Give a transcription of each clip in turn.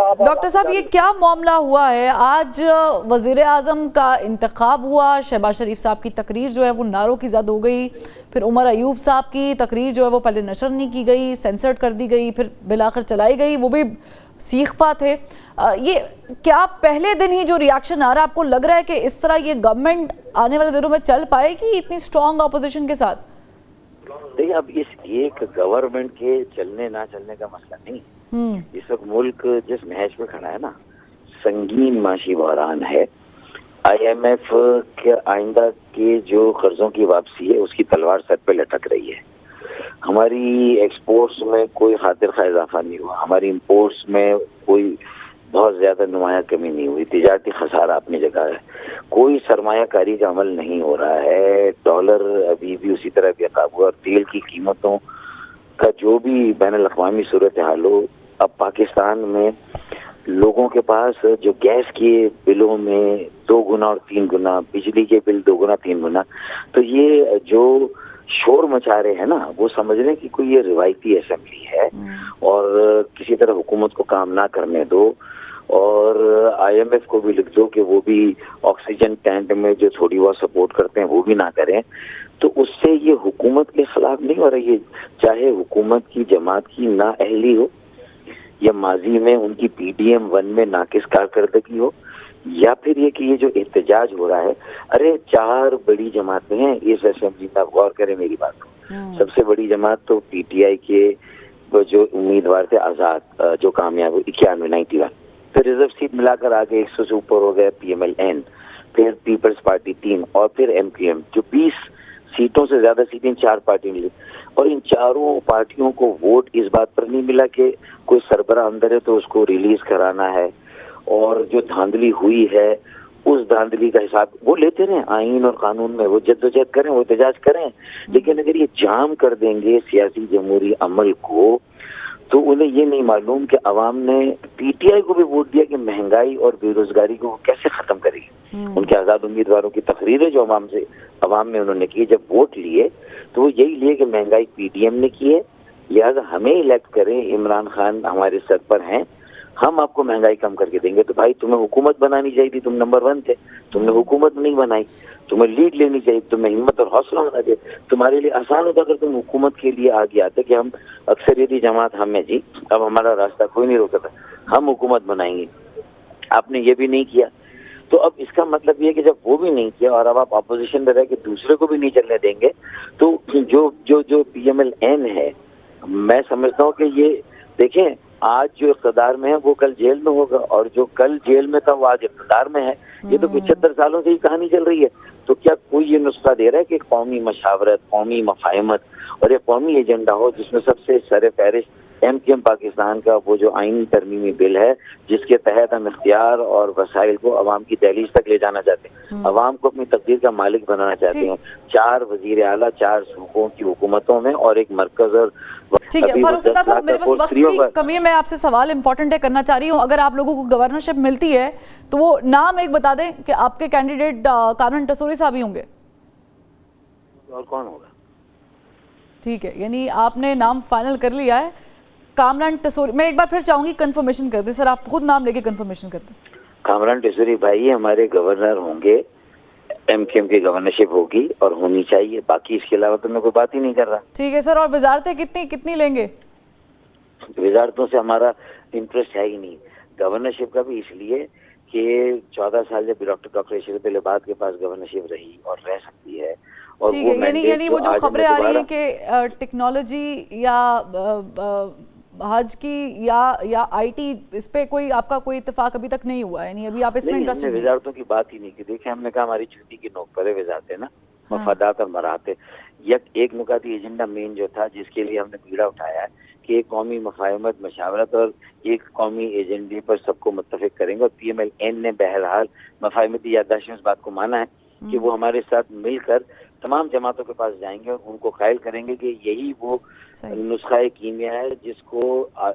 Doctor साहब, ये क्या मामला हुआ है? आज वज़ीर आज़म का इंतखाब हुआ, शहबाज शरीफ साहब की तकरीर जो है वो नारों की ज़द हो गई, फिर उमर अयूब साहब की तकरीर जो है वो पहले नशर नहीं की गई, सेंसर्ड कर दी गई, फिर बिलाखिर चलाई गई, वो भी सीखपा थे। ये क्या पहले दिन ही जो रिएक्शन आ रहा है, आपको लग रहा है कि इस तरह ये गवर्नमेंट आने वाले दिनों में चल पाएगी इतनी स्ट्रॉन्ग अपोजिशन के साथ? देखिए, अब इस एक गवर्नमेंट के चलने ना चलने का मसला नहीं। इस वक्त मुल्क जिस महज पे खड़ा है ना, संगीन माशी बहरान है। IMF के आइंदा के जो कर्जों की वापसी है उसकी तलवार सर पे लटक रही है। हमारी एक्सपोर्ट्स में कोई खातिर खा इजाफा नहीं हुआ, हमारी इंपोर्ट्स में कोई बहुत ज्यादा नुमाया कमी नहीं हुई, तिजारती खसारा अपनी जगह है, कोई सरमायाकारी का अमल नहीं हो रहा है, डॉलर अभी भी उसी तरह बेकाबू और तेल की कीमतों का जो भी बैनुल-अक़वामी सूरत हाल हो, अब पाकिस्तान में लोगों के पास जो गैस के बिलों में 2 गुना और 3 गुना, बिजली के बिल 2 गुना 3 गुना, तो ये जो शोर मचा रहे हैं ना, वो समझ रहे हैं कि कोई ये रिवायती असेंबली है और किसी तरह हुकूमत को काम ना करने दो, और IMF को भी लिख दो कि वो भी ऑक्सीजन टैंक में जो थोड़ी बहुत सपोर्ट करते हैं वो भी ना करें। तो उससे ये हुकूमत के खिलाफ नहीं हो रही है, चाहे हुकूमत की जमात की नाअहली हो या माजी में उनकी PDM 1 में नाकिस कारकर्दगी हो, या फिर ये कि ये जो एहतजाज हो रहा है, अरे 4 बड़ी जमातें हैं इस असेंबली में, आप गौर करें मेरी बात को। सबसे बड़ी जमात तो PTI के जो उम्मीदवार थे आजाद, जो कामयाब हुए 91, फिर रिजर्व सीट मिलाकर आगे 100 से ऊपर हो गया PMLN, फिर पीपल्स पार्टी 3 और फिर MQM, जो 20 सीटों से ज्यादा सीटें 4 पार्टियों मिली। और इन चारों पार्टियों को वोट इस बात पर नहीं मिला कि कोई सरबराह अंदर है तो उसको रिलीज कराना है, और जो धांधली हुई है उस धांधली का हिसाब वो लेते रहे, आईन और कानून में वो जद्दोजहद करें, वो एहतजाज करें। लेकिन अगर ये जाम कर देंगे सियासी जमहूरी अमल को, तो उन्हें ये नहीं मालूम कि अवाम ने PTI को भी वोट दिया कि महंगाई और बेरोजगारी को कैसे खत्म करेगी। उनके आजाद उम्मीदवारों की तकरीरें जो अवाम में उन्होंने की, जब वोट लिए तो वो यही लिए कि महंगाई PDM ने की है, लिहाजा हमें इलेक्ट करें, इमरान खान हमारे सर पर हैं, हम आपको महंगाई कम करके देंगे। तो भाई, तुम्हें हुकूमत बनानी चाहिए थी, तुम नंबर 1 थे, तुमने हुकूमत नहीं बनाई, तुम्हें लीड लेनी चाहिए, तुम्हें हिम्मत और हौसला होना चाहिए। तुम्हारे लिए आसान होता अगर तुम हुकूमत के लिए आगे आते कि हम अक्सरियती जमात हमें जी, अब हमारा रास्ता कोई नहीं रोकता, हम हुकूमत बनाएंगे। आपने ये भी नहीं किया, तो अब इसका मतलब ये है कि जब वो भी नहीं किया और अब आप अपोजिशन में रह के दूसरे को भी नहीं चलने देंगे, तो जो PMLN है, मैं समझता हूँ कि ये देखें, आज जो इक़्तिदार में है वो कल जेल में होगा, और जो कल जेल में था वो आज इक़्तिदार में है। ये तो 75 सालों से ही कहानी चल रही है। तो क्या कोई ये नुस्खा दे रहा है कि कौमी मशावरत, कौमी मफाहमत और एक कौमी एजेंडा हो जिसमें सबसे सर फहरिस्त MQM पाकिस्तान का वो जो आईनी तरमीमी बिल है, जिसके तहत हम इख्तियार और वसाइल को अवाम की दहलीज तक ले जाना चाहते हैं, अवाम को अपनी तकदीर का मालिक बनाना चाहते हैं, 4 वजीर आला 4 सूबों की हुकूमतों में और एक मरकज। और ठीक है फारूक सत्तार साहब, मेरे पास वक्त की कमी है, मैं आपसे सवाल इंपॉर्टेंट है करना चाह रही हूँ। अगर आप लोगों को गवर्नरशिप मिलती है तो वो नाम एक बता दें कि आपके कैंडिडेट कामरान टसूरी साहब ही होंगे, और कौन होगा? ठीक है, यानी आपने नाम फाइनल कर लिया है, कामरान टसूरी। मैं एक बार फिर चाहूंगी कंफर्मेशन कर दें सर, आप खुद नाम लेके कंफर्मेशन कर दें। कामरान टसूरी भाई हमारे गवर्नर होंगे, MQM की गवर्नरशिप होगी और होनी चाहिए, बाकी इसके अलावा तो मैं कोई बात ही नहीं कर रहा। ठीक है सर, और वजारतें कितनी लेंगे? वजारतों से हमारा इंटरेस्ट है ही नहीं। गवर्नरशिप का भी इसलिए कि 14 साल जब डॉक्टर शरीफ लिबाद के पास गवर्नरशिप रही और रह सकती है, और ठीक है, यानी वो जो खबरें आ रही हैं कि टेक्नोलॉजी या हज की या IT, इस पे कोई आपका कोई इत्तेफाक अभी तक नहीं हुआ है? यानी अभी आप इसमें इंटरेस्टेड नहीं? वजारतों की बात ही नहीं की। देखिए, हमने कहा हमारी छुट्टी की नोक पर है वजारतें ना, मफादात और मराहते। एक नुकाती एजेंडा मेन जो था जिसके लिए हमने बीड़ा उठाया है कि एक कौमी मफाहमत, मशावरत और एक कौमी एजेंडे पर सबको मुत्तफिक करेंगे, और PMLN ने बहरहाल मफाहमती याददाश्त में इस बात को माना है कि वो हमारे साथ मिलकर तमाम जमातों के पास जाएंगे और उनको कायल करेंगे कि यही वो नुस्खा कीमिया है जिसको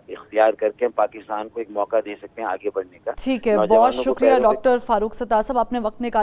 इख्तियार करके पाकिस्तान को एक मौका दे सकते हैं आगे बढ़ने का। ठीक है, बहुत शुक्रिया डॉक्टर फारूक सत्तार साहब, आपने वक्त निकाला।